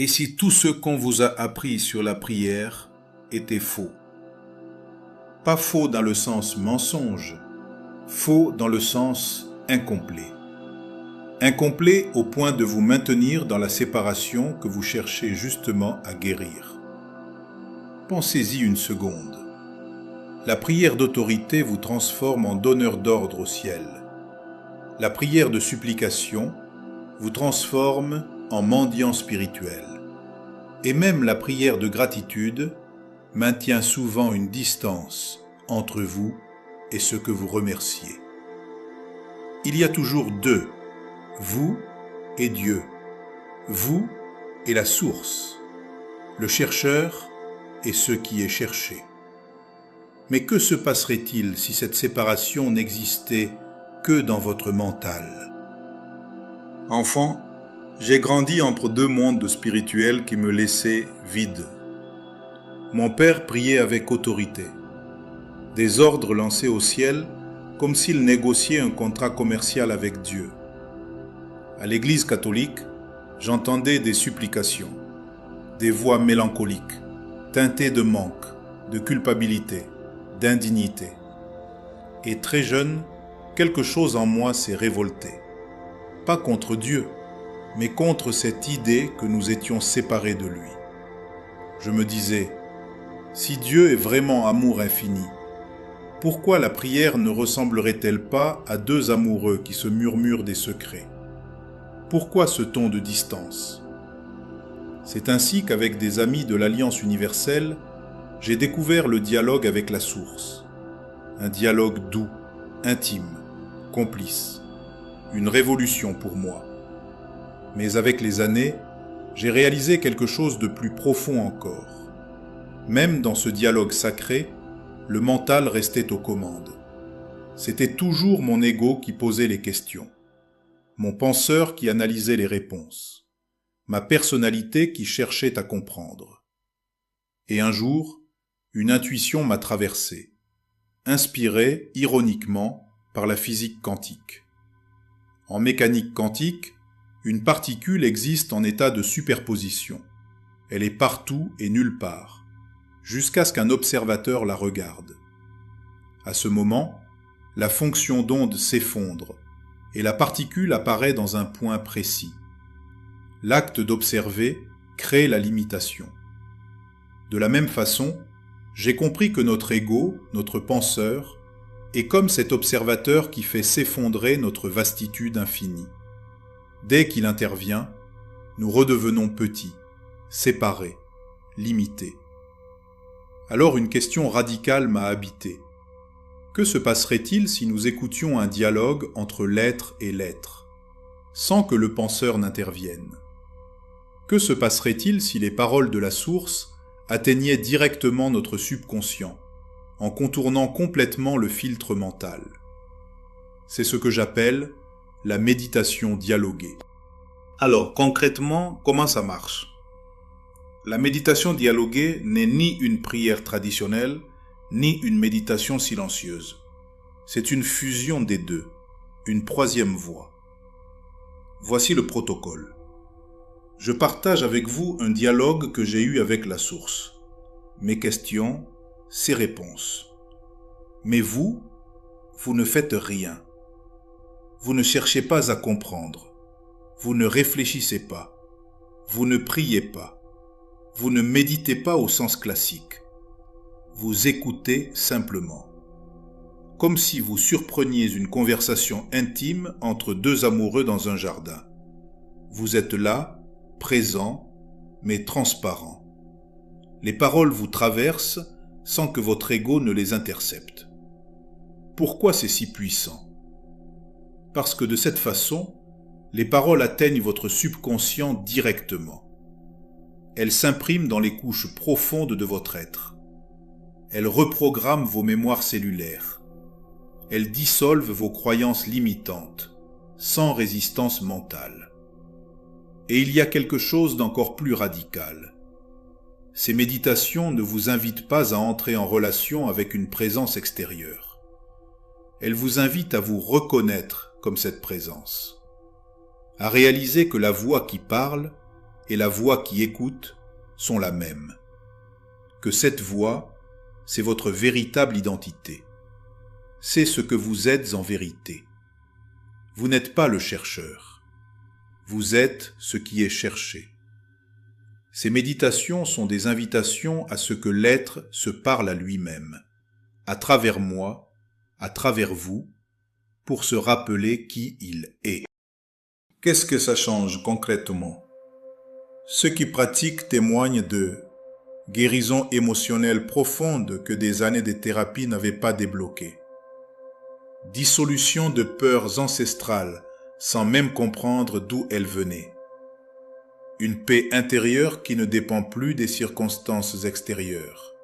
Et si tout ce qu'on vous a appris sur la prière était faux? Pas faux dans le sens mensonge, faux dans le sens incomplet. Incomplet au point de vous maintenir dans la séparation que vous cherchez justement à guérir. Pensez-y une seconde. La prière d'autorité vous transforme en donneur d'ordre au ciel. La prière de supplication vous transforme en mendiant spirituel. Et même la prière de gratitude maintient souvent une distance entre vous et ce que vous remerciez. Il y a toujours deux, vous et Dieu, vous et la source, le chercheur et ce qui est cherché. Mais que se passerait-il si cette séparation n'existait que dans votre mental? Enfant, j'ai grandi entre deux mondes spirituels qui me laissaient vide. Mon père priait avec autorité. Des ordres lancés au ciel comme s'il négociait un contrat commercial avec Dieu. À l'église catholique, j'entendais des supplications, des voix mélancoliques, teintées de manque, de culpabilité, d'indignité. Et très jeune, quelque chose en moi s'est révolté. Pas contre Dieu, mais contre cette idée que nous étions séparés de lui. Je me disais, si Dieu est vraiment amour infini, pourquoi la prière ne ressemblerait-elle pas à deux amoureux qui se murmurent des secrets? Pourquoi ce ton de distance? C'est ainsi qu'avec des amis de l'Alliance universelle, j'ai découvert le dialogue avec la source. Un dialogue doux, intime, complice. Une révolution pour moi. Mais avec les années, j'ai réalisé quelque chose de plus profond encore. Même dans ce dialogue sacré, le mental restait aux commandes. C'était toujours mon ego qui posait les questions, mon penseur qui analysait les réponses, ma personnalité qui cherchait à comprendre. Et un jour, une intuition m'a traversé, inspirée, ironiquement, par la physique quantique. En mécanique quantique, une particule existe en état de superposition. Elle est partout et nulle part, jusqu'à ce qu'un observateur la regarde. À ce moment, la fonction d'onde s'effondre et la particule apparaît dans un point précis. L'acte d'observer crée la limitation. De la même façon, j'ai compris que notre ego, notre penseur, est comme cet observateur qui fait s'effondrer notre vastitude infinie. Dès qu'il intervient, nous redevenons petits, séparés, limités. Alors une question radicale m'a habité. Que se passerait-il si nous écoutions un dialogue entre l'être et l'être, sans que le penseur n'intervienne? Que se passerait-il si les paroles de la source atteignaient directement notre subconscient, en contournant complètement le filtre mental? C'est ce que j'appelle la méditation dialoguée. Alors, concrètement, comment ça marche? La méditation dialoguée n'est ni une prière traditionnelle, ni une méditation silencieuse. C'est une fusion des deux, une troisième voie. Voici le protocole. Je partage avec vous un dialogue que j'ai eu avec la source. Mes questions, ses réponses. Mais vous ne faites rien. Vous ne cherchez pas à comprendre. Vous ne réfléchissez pas. Vous ne priez pas. Vous ne méditez pas au sens classique. Vous écoutez simplement. Comme si vous surpreniez une conversation intime entre deux amoureux dans un jardin. Vous êtes là, présent, mais transparent. Les paroles vous traversent sans que votre ego ne les intercepte. Pourquoi c'est si puissant? Parce que de cette façon, les paroles atteignent votre subconscient directement. Elles s'impriment dans les couches profondes de votre être. Elles reprogramment vos mémoires cellulaires. Elles dissolvent vos croyances limitantes, sans résistance mentale. Et il y a quelque chose d'encore plus radical. Ces méditations ne vous invitent pas à entrer en relation avec une présence extérieure. Elles vous invitent à vous reconnaître comme cette présence, à réaliser que la voix qui parle et la voix qui écoute sont la même. Que cette voix, c'est votre véritable identité. C'est ce que vous êtes en vérité. Vous n'êtes pas le chercheur. Vous êtes ce qui est cherché. Ces méditations sont des invitations à ce que l'être se parle à lui-même, à travers moi, à travers vous, pour se rappeler qui il est. Qu'est-ce que ça change concrètement? Ceux qui pratiquent témoignent de guérison émotionnelle profonde que des années de thérapie n'avaient pas débloquée. Dissolution de peurs ancestrales sans même comprendre d'où elles venaient. Une paix intérieure qui ne dépend plus des circonstances extérieures.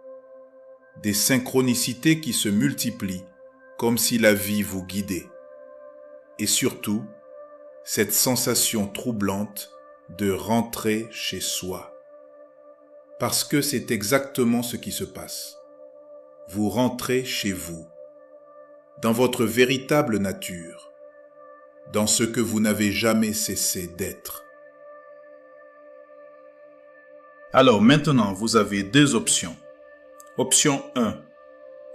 Des synchronicités qui se multiplient comme si la vie vous guidait. Et surtout, cette sensation troublante de rentrer chez soi. Parce que c'est exactement ce qui se passe. Vous rentrez chez vous, dans votre véritable nature, dans ce que vous n'avez jamais cessé d'être. Alors maintenant, vous avez deux options. Option 1.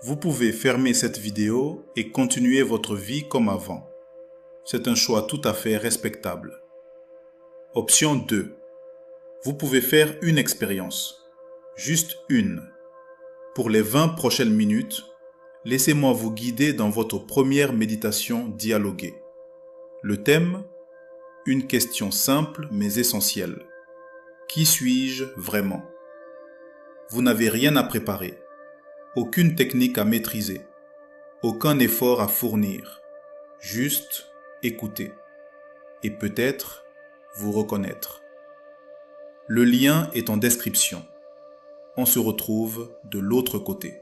Vous pouvez fermer cette vidéo et continuer votre vie comme avant. C'est un choix tout à fait respectable. Option 2. Vous pouvez faire une expérience. Juste une. Pour les 20 prochaines minutes, laissez-moi vous guider dans votre première méditation dialoguée. Le thème? Une question simple mais essentielle. Qui suis-je vraiment? Vous n'avez rien à préparer, aucune technique à maîtriser, aucun effort à fournir, juste écouter et peut-être vous reconnaître. Le lien est en description. On se retrouve de l'autre côté.